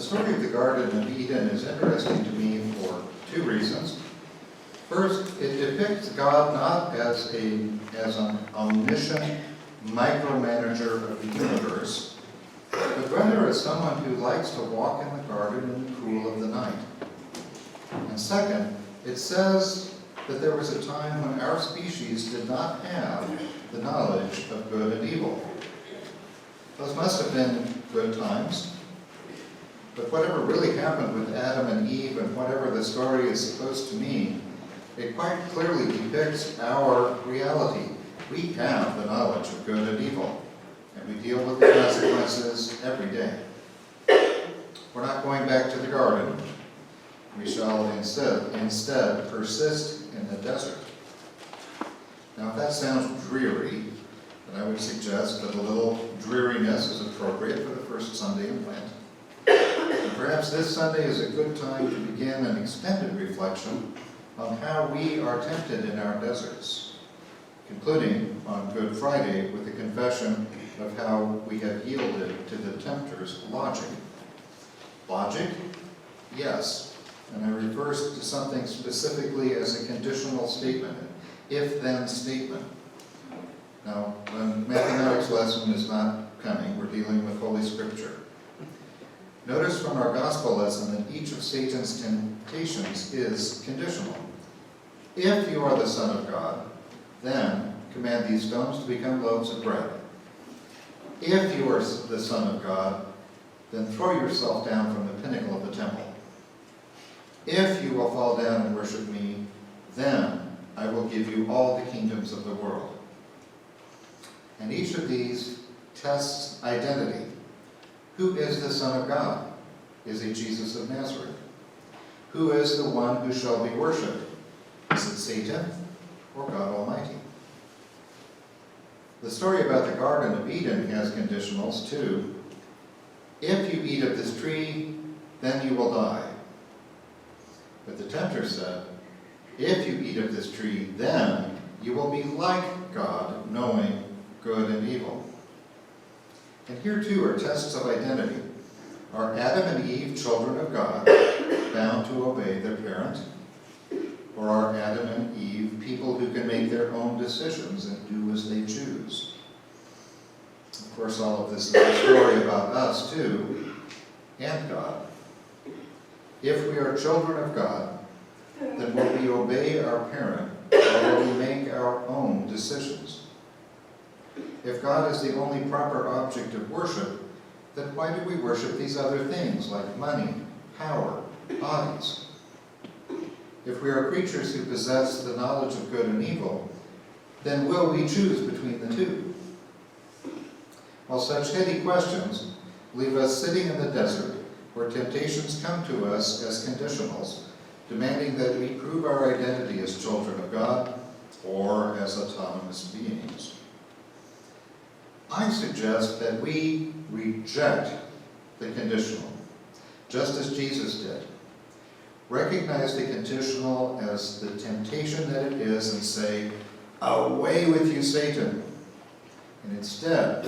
story of the Garden of Eden is interesting to me for two reasons. First, it depicts God not as an omniscient micromanager of the universe, but rather as someone who likes to walk in the garden in the cool of the night. And second, it says that there was a time when our species did not have the knowledge of good and evil. Those must have been good times. But whatever really happened with Adam and Eve and whatever the story is supposed to mean, it quite clearly depicts our reality. We have the knowledge of good and evil, and we deal with the consequences every day. We're not going back to the garden. We shall instead persist in the desert. Now, if that sounds dreary, then I would suggest that a little dreariness is appropriate for the first Sunday in Lent. And perhaps this Sunday is a good time to begin an extended reflection on how we are tempted in our deserts, concluding on Good Friday with a confession of how we have yielded to the tempter's logic. Logic? Yes. And I refer to something specifically as a conditional statement, an if-then statement. Now, the mathematics lesson is not coming. We're dealing with Holy Scripture. Notice from our gospel lesson that each of Satan's temptations is conditional. If you are the Son of God, then command these stones to become loaves of bread. If you are the Son of God, then throw yourself down from the pinnacle of the temple. If you will fall down and worship me, then I will give you all the kingdoms of the world. And each of these tests identity. Who is the Son of God? Is it Jesus of Nazareth? Who is the one who shall be worshipped? Is it Satan or God Almighty? The story about the Garden of Eden has conditionals too. If you eat of this tree, then you will die. But the tempter said, if you eat of this tree, then you will be like God, knowing good and evil. And here too are tests of identity. Are Adam and Eve children of God, bound to obey their parent? Or are Adam and Eve people who can make their own decisions and do as they choose? Of course, all of this is a story about us too, and God. If we are children of God, then will we obey our parent, or will we make our own decisions? If God is the only proper object of worship, then why do we worship these other things like money, power, bodies? If we are creatures who possess the knowledge of good and evil, then will we choose between the two? Well, such heady questions leave us sitting in the desert where temptations come to us as conditionals, demanding that we prove our identity as children of God or as autonomous beings. I suggest that we reject the conditional, just as Jesus did. Recognize the conditional as the temptation that it is and say, away with you, Satan. And instead,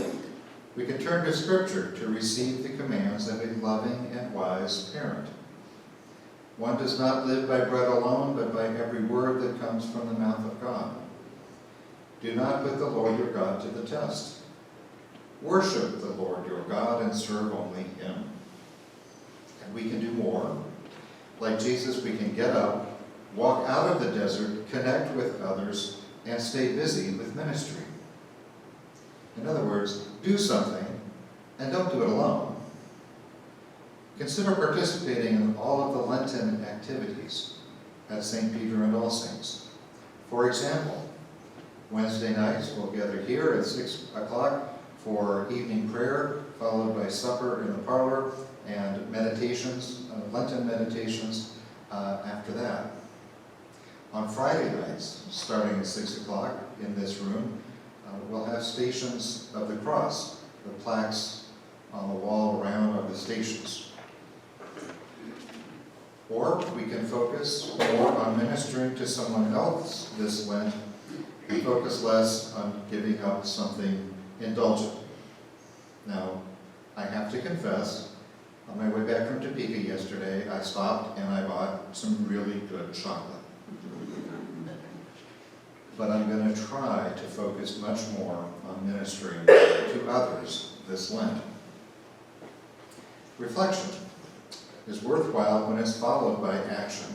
we can turn to Scripture to receive the commands of a loving and wise parent. One does not live by bread alone, but by every word that comes from the mouth of God. Do not put the Lord your God to the test. Worship the Lord your God and serve only him. And we can do more. Like Jesus, we can get up, walk out of the desert, connect with others, and stay busy with ministry. In other words, do something, and don't do it alone. Consider participating in all of the Lenten activities at St. Peter and All Saints. For example, Wednesday nights we'll gather here at 6 o'clock for evening prayer, followed by supper in the parlor, and meditations, Lenten meditations after that. On Friday nights, starting at 6 o'clock in this room, we'll have Stations of the Cross, the plaques on the wall around of the stations. Or we can focus more on ministering to someone else this Lent and focus less on giving up something indulgent. Now, I have to confess, On my way back from Topeka yesterday, I stopped and I bought some really good chocolate. But I'm going to try to focus much more on ministering to others this Lent. Reflection is worthwhile when it's followed by action.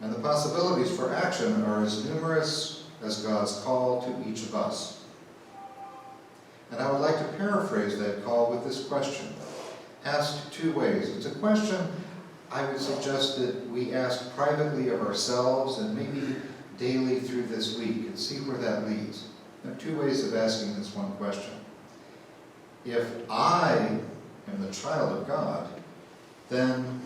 And the possibilities for action are as numerous as God's call to each of us. And I would like to paraphrase that call with this question, asked two ways. It's a question I would suggest that we ask privately of ourselves and maybe daily through this week and see where that leads. There are two ways of asking this one question. If I am the child of God, then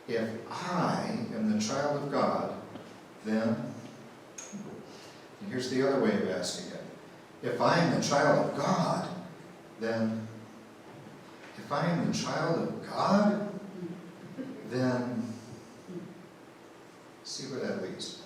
if I am the child of God, then, and here's the other way of asking it. If I am the child of God, then, if I am the child of God, then, see where that leads.